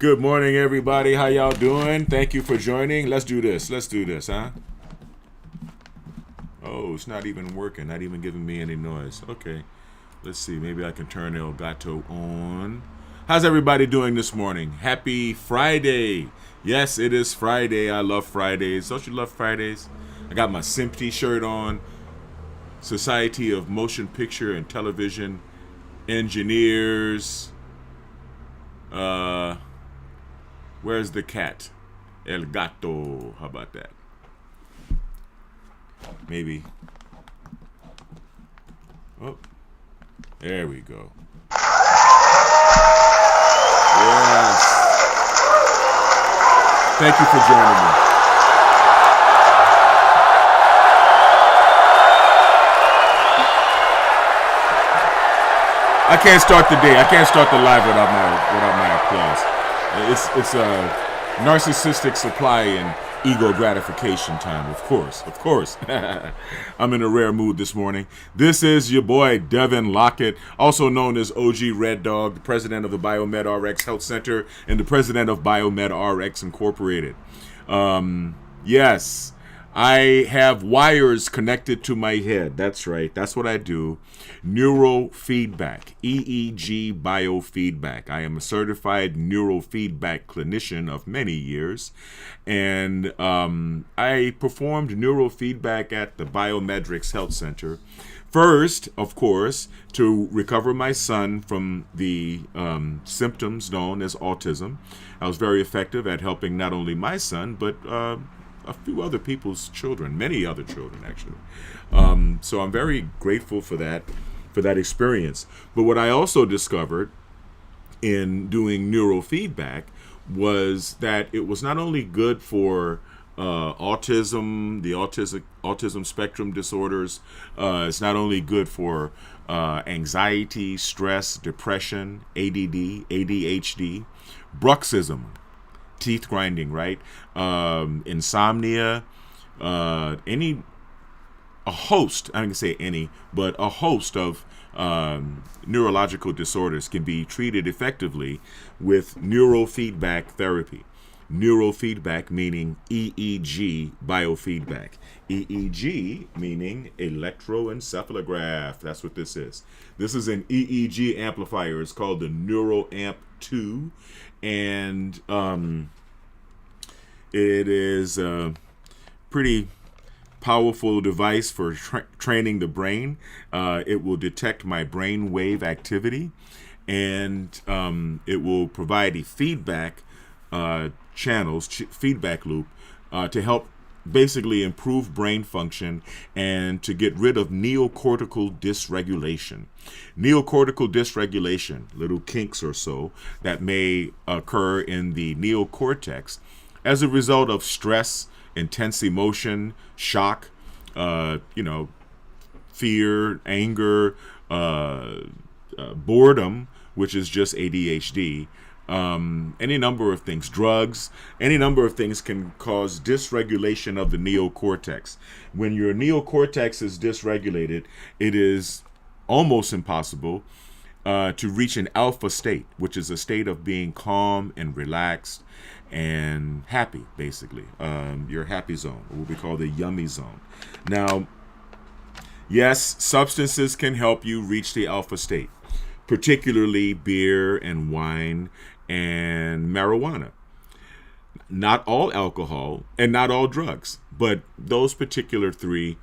Good morning, everybody. How y'all doing? Thank you for joining. Let's do this. Huh? Oh, it's not even working. Not even giving me any noise. Okay. Let's see. Maybe I can turn Elgato on. How's everybody doing this morning? Happy Friday. Yes, it is Friday. I love Fridays. Don't you love Fridays? I got my Synchrony shirt on. Society of Motion Picture and Television Engineers. Where's the cat? El gato. How about that? Maybe. Oh, there we go. Yes. Thank you for joining me. I can't start the day. I can't start the live without my applause. It's a narcissistic supply and ego gratification time, of course. I'm in a rare mood this morning. This is your boy Devin Lockett, also known as OG Red Dog, the president of the Biomed RX Health Center and the president of Biomed RX Incorporated. Yes, I have wires connected to my head. That's right. That's what I do. Neurofeedback, EEG Biofeedback. I am a certified neurofeedback clinician of many years, and I performed neurofeedback at the Biomedrix Health Center. First, of course, to recover my son from the symptoms known as autism. I was very effective at helping not only my son, but a few other people's children, many other children actually. So I'm very grateful for that experience. But what I also discovered in doing neurofeedback was that it was not only good for autism, the autism spectrum disorders. It's not only good for anxiety, stress, depression, ADD, ADHD, bruxism, teeth grinding, right? Insomnia, a host, I didn't say any, but a host of neurological disorders can be treated effectively with neurofeedback therapy. Neurofeedback meaning EEG biofeedback. EEG meaning electroencephalograph. That's what this is. This is an EEG amplifier. It's called the NeuroAmp 2. And it is a pretty powerful device for training the brain. It will detect my brain wave activity, and it will provide a feedback feedback loop to help basically improve brain function and to get rid of neocortical dysregulation. Neocortical dysregulation, little kinks or so that may occur in the neocortex as a result of stress, intense emotion, shock, fear, anger, boredom, which is just ADHD, any number of things, drugs, any number of things can cause dysregulation of the neocortex. When your neocortex is dysregulated, it is almost impossible to reach an alpha state, which is a state of being calm and relaxed and happy, basically. Your happy zone, what we call the yummy zone. Now, yes, substances can help you reach the alpha state, particularly beer and wine and marijuana. Not all alcohol and not all drugs, but those particular three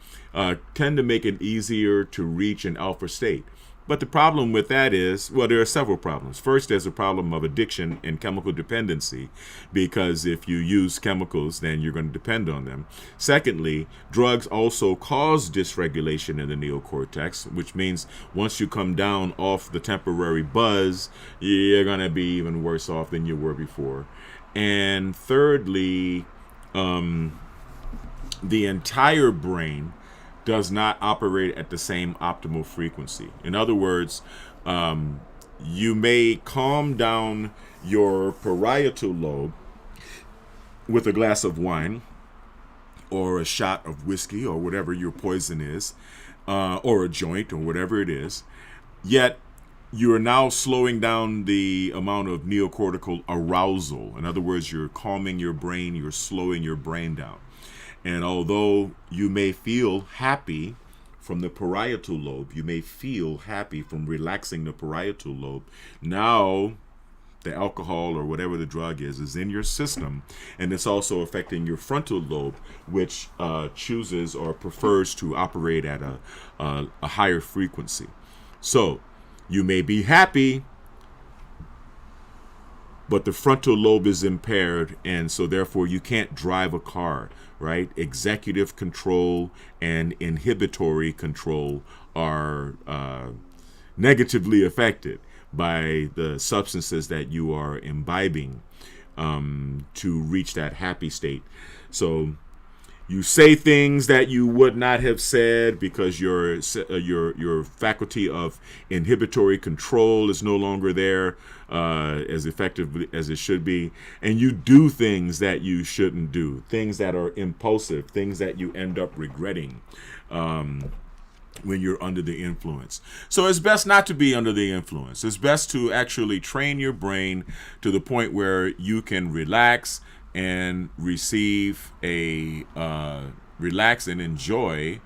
tend to make it easier to reach an alpha state. But the problem with that is, well, there are several problems. First, there's a problem of addiction and chemical dependency, because if you use chemicals, then you're going to depend on them. Secondly, drugs also cause dysregulation in the neocortex, which means once you come down off the temporary buzz, you're going to be even worse off than you were before. And thirdly, the entire brain does not operate at the same optimal frequency. In other words, you may calm down your parietal lobe with a glass of wine or a shot of whiskey or whatever your poison is, or a joint or whatever it is. Yet you are now slowing down the amount of neocortical arousal. In other words, you're calming your brain, you're slowing your brain down. And although you may feel happy from the parietal lobe, you may feel happy from relaxing the parietal lobe, now the alcohol or whatever the drug is in your system, and it's also affecting your frontal lobe, which chooses or prefers to operate at a higher frequency. So you may be happy, but the frontal lobe is impaired, and so therefore you can't drive a car, right? Executive control and inhibitory control are negatively affected by the substances that you are imbibing to reach that happy state. So you say things that you would not have said because your faculty of inhibitory control is no longer there as effectively as it should be, and you do things that you shouldn't do, things that are impulsive, things that you end up regretting when you're under the influence. So it's best not to be under the influence. It's best to actually train your brain to the point where you can relax and receive relax and enjoy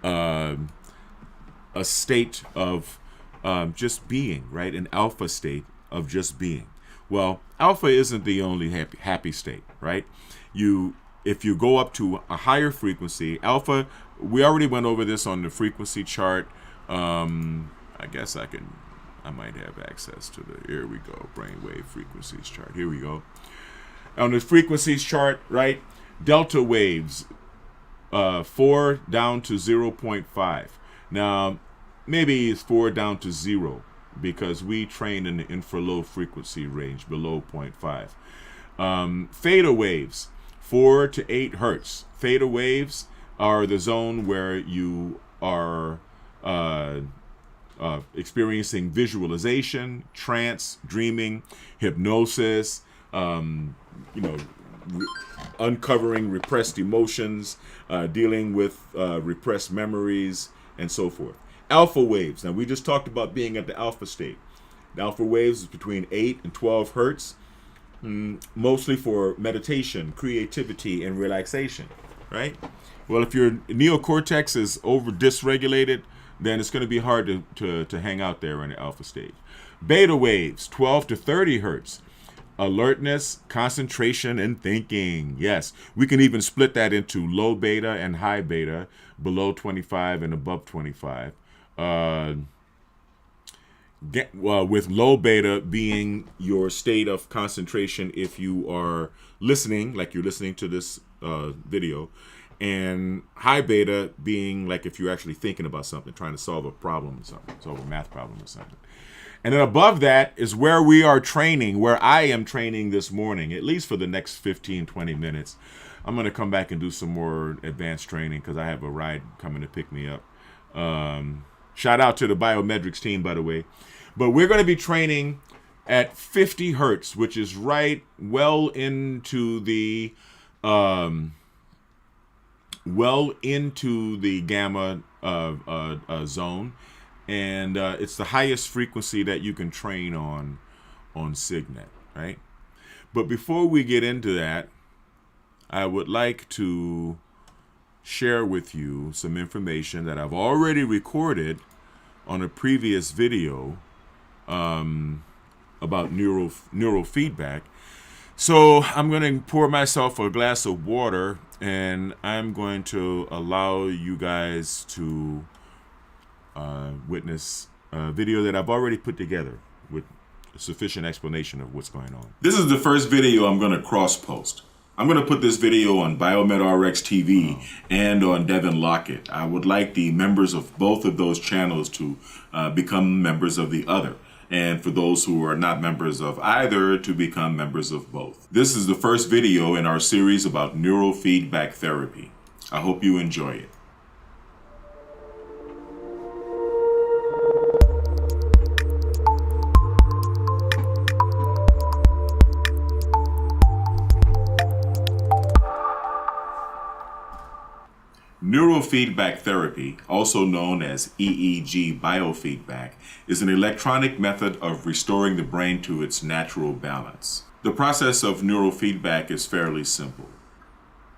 a state of just being, right? An alpha state of just being. Well, alpha isn't the only happy state, right? If you go up to a higher frequency, alpha, we already went over this on the frequency chart. I guess I might have access to here we go, brainwave frequencies chart. Here we go. On the frequencies chart, right? Delta waves, 4 down to 0.5. Now, maybe it's 4 down to 0 because we train in the infra-low frequency range below 0.5. Theta waves, 4 to 8 hertz. Theta waves are the zone where you are experiencing visualization, trance, dreaming, hypnosis, uncovering repressed emotions, dealing with repressed memories, and so forth. Alpha waves. Now, we just talked about being at the alpha state. The alpha waves is between 8 and 12 hertz, mostly for meditation, creativity, and relaxation, right? Well, if your neocortex is over dysregulated, then it's going to be hard to hang out there in the alpha stage. Beta waves, 12 to 30 hertz. Alertness, concentration, and thinking. Yes, we can even split that into low beta and high beta, below 25 and above 25. With low beta being your state of concentration if you are listening, like you're listening to this video, and high beta being like if you're actually thinking about something, trying to solve a problem or something, solve a math problem or something. And then above that is where we are training, where I am training this morning, at least for the next 15, 20 minutes. I'm going to come back and do some more advanced training because I have a ride coming to pick me up. Shout out to the biometrics team, by the way. But we're going to be training at 50 hertz, which is right well into the gamma zone. And it's the highest frequency that you can train on Signet, right? But before we get into that, I would like to share with you some information that I've already recorded on a previous video about neurofeedback. So I'm going to pour myself a glass of water, and I'm going to allow you guys to witness a video that I've already put together with a sufficient explanation of what's going on. This is the first video I'm going to cross-post. I'm going to put this video on BioMedRx TV and on Devin Lockett. I would like the members of both of those channels to become members of the other, and for those who are not members of either to become members of both. This is the first video in our series about neurofeedback therapy. I hope you enjoy it. Neurofeedback therapy, also known as EEG biofeedback, is an electronic method of restoring the brain to its natural balance. The process of neurofeedback is fairly simple.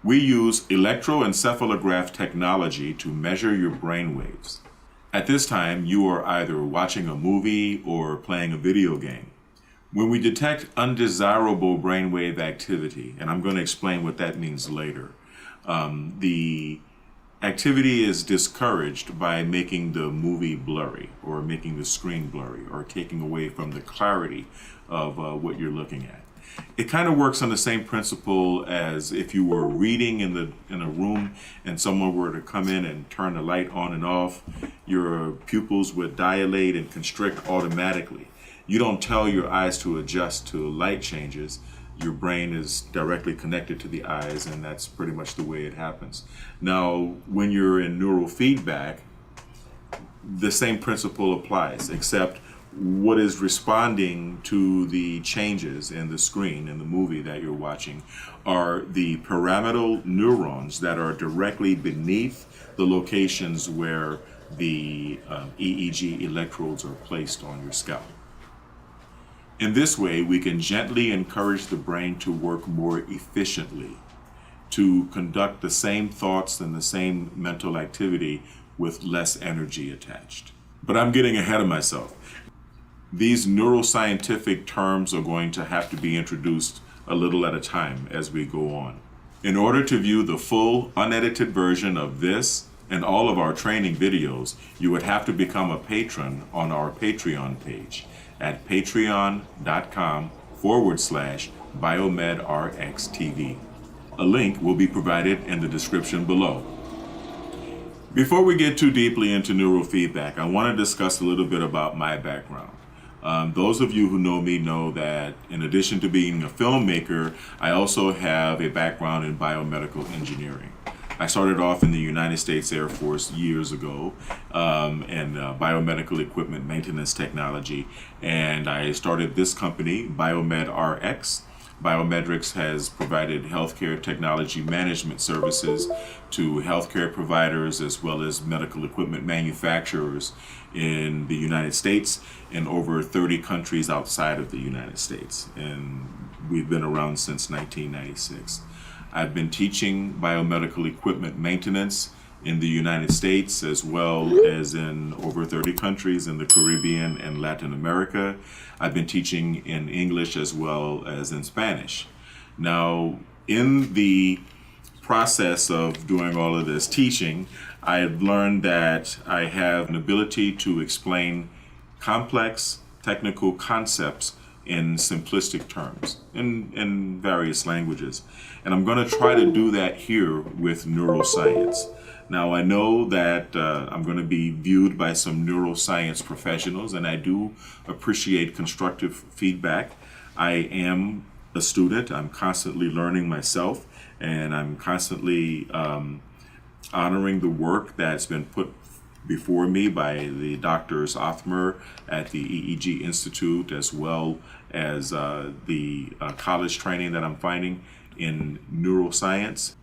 We use electroencephalograph technology to measure your brain waves. At this time, you are either watching a movie or playing a video game. When we detect undesirable brainwave activity, and I'm going to explain what that means later, the activity is discouraged by making the movie blurry or making the screen blurry or taking away from the clarity of what you're looking at. It kind of works on the same principle as if you were reading in a room and someone were to come in and turn the light on and off. Your pupils would dilate and constrict automatically. You don't tell your eyes to adjust to light changes. Your brain is directly connected to the eyes, and that's pretty much the way it happens. Now, when you're in neurofeedback, the same principle applies, except what is responding to the changes in the screen in the movie that you're watching are the pyramidal neurons that are directly beneath the locations where the EEG electrodes are placed on your scalp. In this way, we can gently encourage the brain to work more efficiently, to conduct the same thoughts and the same mental activity with less energy attached. But I'm getting ahead of myself. These neuroscientific terms are going to have to be introduced a little at a time as we go on. In order to view the full, unedited version of this and all of our training videos, you would have to become a patron on our Patreon page at patreon.com/BiomedRxTV. A link will be provided in the description below. Before we get too deeply into neurofeedback, I want to discuss a little bit about my background. Those of you who know me know that in addition to being a filmmaker, I also have a background in biomedical engineering. I started off in the United States Air Force years ago in biomedical equipment maintenance technology, and I started this company, BiomedRx. Biomedrix has provided healthcare technology management services to healthcare providers as well as medical equipment manufacturers in the United States and over 30 countries outside of the United States. And we've been around since 1996. I've been teaching biomedical equipment maintenance in the United States as well as in over 30 countries in the Caribbean and Latin America. I've been teaching in English as well as in Spanish. Now, in the process of doing all of this teaching, I've learned that I have an ability to explain complex technical concepts in simplistic terms, in various languages. And I'm going to try to do that here with neuroscience. Now, I know that I'm going to be viewed by some neuroscience professionals, and I do appreciate constructive feedback. I am a student. I'm constantly learning myself, and I'm constantly honoring the work that's been put before me by the doctors Othmer at the EEG Institute, as well as the college training that I'm finding in neuroscience.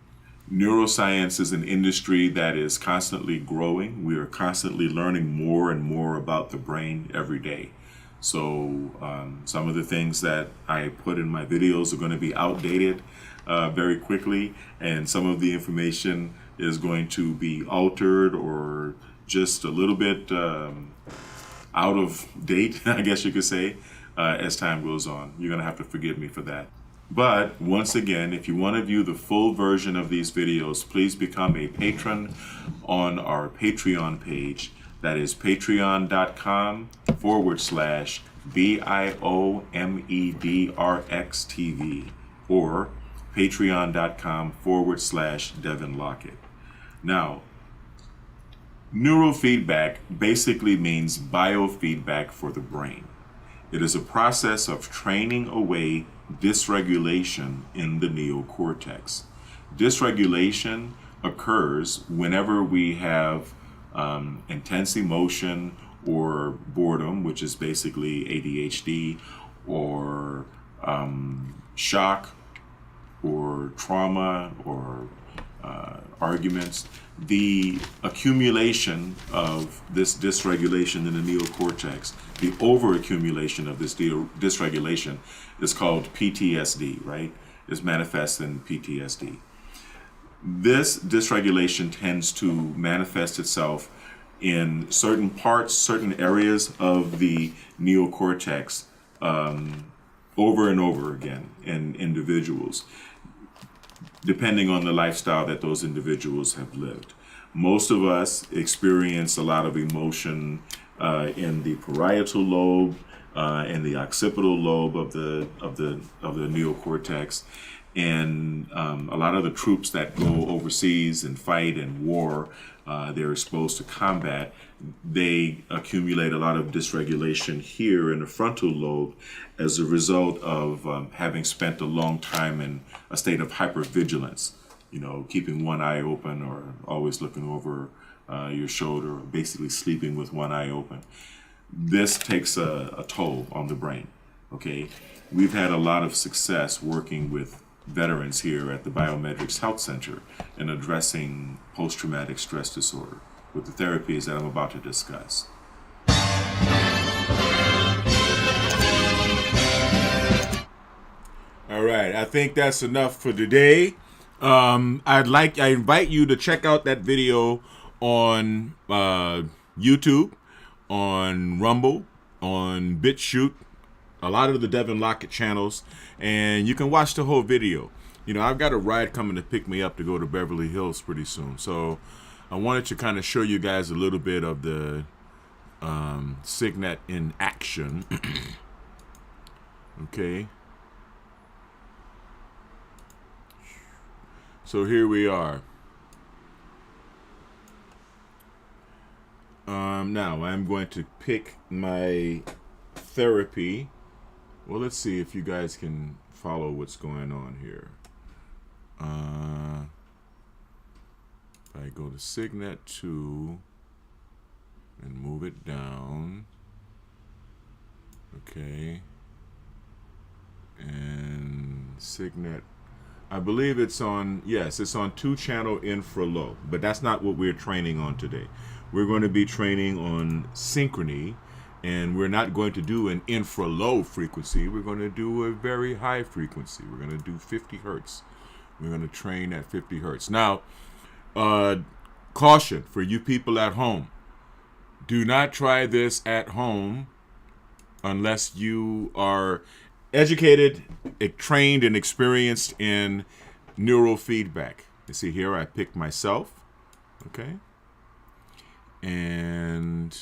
Neuroscience is an industry that is constantly growing. We are constantly learning more and more about the brain every day. So some of the things that I put in my videos are going to be outdated very quickly, and some of the information is going to be altered or just a little bit out of date, I guess you could say, as time goes on. You're going to have to forgive me for that. But once again, if you want to view the full version of these videos, please become a patron on our Patreon page. That is patreon.com/BIOMEDRXTV or patreon.com/Devin Lockett. Now, neurofeedback basically means biofeedback for the brain. It is a process of training away dysregulation in the neocortex. Dysregulation occurs whenever we have intense emotion or boredom, which is basically ADHD, or shock, or trauma, or arguments. The accumulation of this dysregulation in the neocortex, the overaccumulation of this dysregulation is called PTSD, right? Is manifest in PTSD. This dysregulation tends to manifest itself in certain parts, certain areas of the neocortex over and over again in individuals, depending on the lifestyle that those individuals have lived. Most of us experience a lot of emotion in the parietal lobe and the occipital lobe of the neocortex, and a lot of the troops that go overseas and fight and war, they're exposed to combat. They accumulate a lot of dysregulation here in the frontal lobe as a result of having spent a long time in a state of hypervigilance, keeping one eye open or always looking over your shoulder, or basically sleeping with one eye open. This takes a toll on the brain, okay? We've had a lot of success working with veterans here at the Biometrics Health Center in addressing post-traumatic stress disorder with the therapies that I'm about to discuss. All right, I think that's enough for today. I invite you to check out that video on YouTube, on Rumble, on BitChute, a lot of the Devin Lockett channels, and you can watch the whole video. I've got a ride coming to pick me up to go to Beverly Hills pretty soon, so I wanted to kind of show you guys a little bit of the Signet in action. Okay. So here we are. Now I'm going to pick my therapy. Well, let's see if you guys can follow what's going on here. If I go to Signet 2 and move it down. Okay. And Signet, I believe it's on, yes, it's on 2-channel infra-low, but that's not what we're training on today. We're going to be training on Synchrony, and we're not going to do an infra-low frequency. We're going to do a very high frequency. We're going to do 50 hertz. We're going to train at 50 hertz. Now, caution for you people at home. Do not try this at home unless you are educated, trained, and experienced in neurofeedback. You see here, I picked myself, okay? And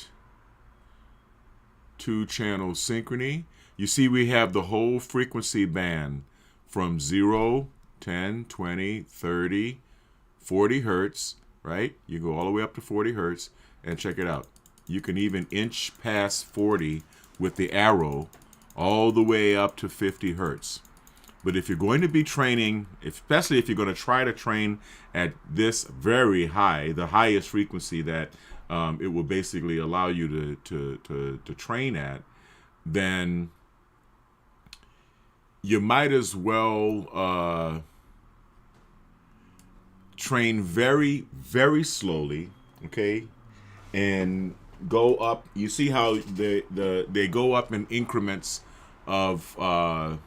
2-channel Synchrony. You see we have the whole frequency band from 0, 10, 20, 30, 40 hertz, right? You go all the way up to 40 hertz, and check it out. You can even inch past 40 with the arrow all the way up to 50 hertz. But if you're going to be training, especially if you're going to try to train at this very high, the highest frequency that it will basically allow you to train at, then you might as well train very, very slowly, okay, and go up. You see how they go up in increments of what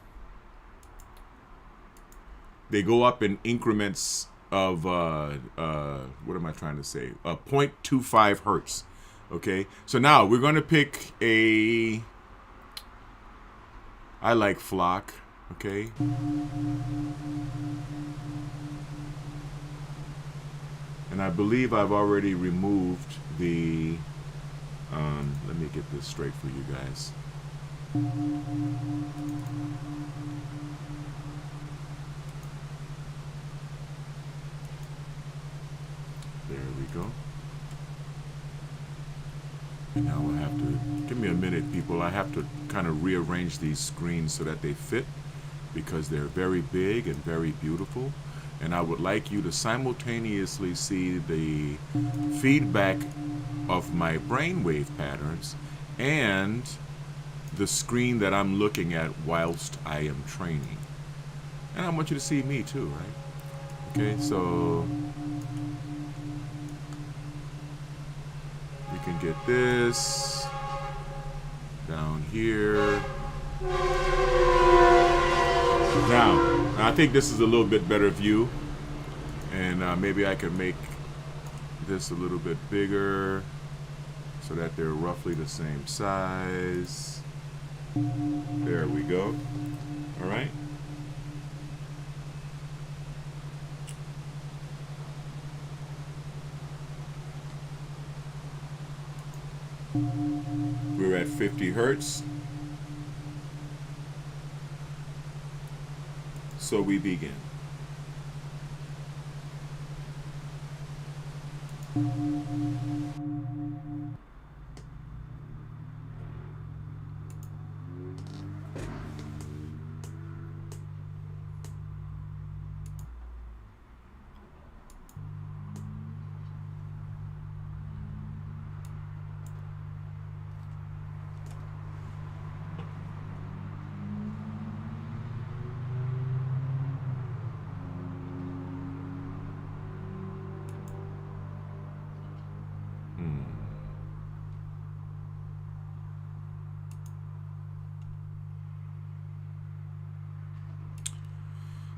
am I trying to say? 0.25 hertz. Okay, so now we're going to pick I like flock. Okay. And I believe I've already removed the, let me get this straight for you guys. There we go. And now I have to, give me a minute, people. I have to kind of rearrange these screens so that they fit, because they're very big and very beautiful. And I would like you to simultaneously see the feedback of my brainwave patterns and the screen that I'm looking at whilst I am training. And I want you to see me too, right? Okay, so get this down here. Now, I think this is a little bit better view, and maybe I could make this a little bit bigger so that they're roughly the same size. There we go. All right. We're at 50 hertz. So we begin.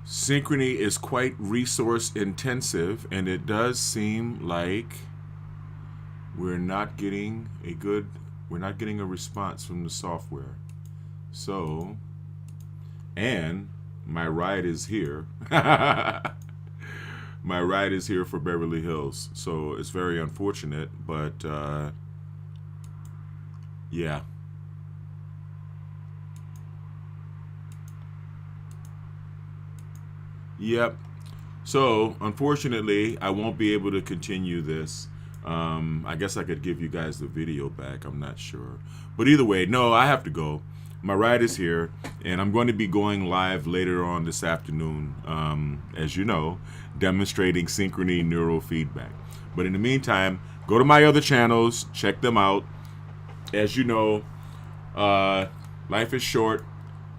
Synchrony is quite resource intensive, and it does seem like we're not getting a response from the software. So, and my ride is here. My ride is here for Beverly Hills. So it's very unfortunate, but yeah. Yep. So, unfortunately, I won't be able to continue this. I guess I could give you guys the video back. I'm not sure. But either way, no, I have to go. My ride is here, and I'm going to be going live later on this afternoon, as you know, demonstrating Synchrony Neurofeedback. But in the meantime, go to my other channels, check them out. As you know, life is short.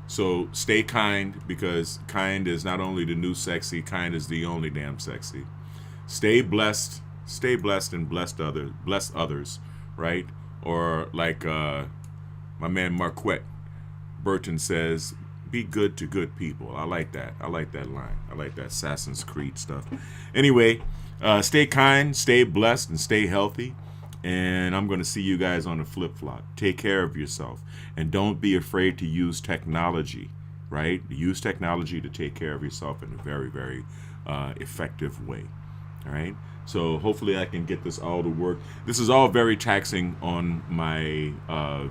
So stay kind, because kind is not only the new sexy, kind is the only damn sexy. Stay blessed and bless others, right? Or like my man Marquette Burton says, be good to good people. I like that. I like that line. I like that Assassin's Creed stuff. Anyway, stay kind, stay blessed, and stay healthy. And I'm going to see you guys on the flip-flop. Take care of yourself. And don't be afraid to use technology, right? Use technology to take care of yourself in a very, very effective way. All right? So hopefully I can get this all to work. This is all very taxing on my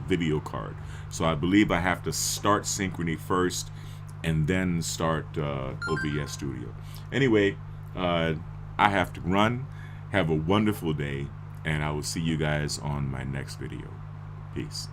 video card. So I believe I have to start Synchrony first and then start OBS Studio. Anyway, I have to run. Have a wonderful day. And I will see you guys on my next video. Peace.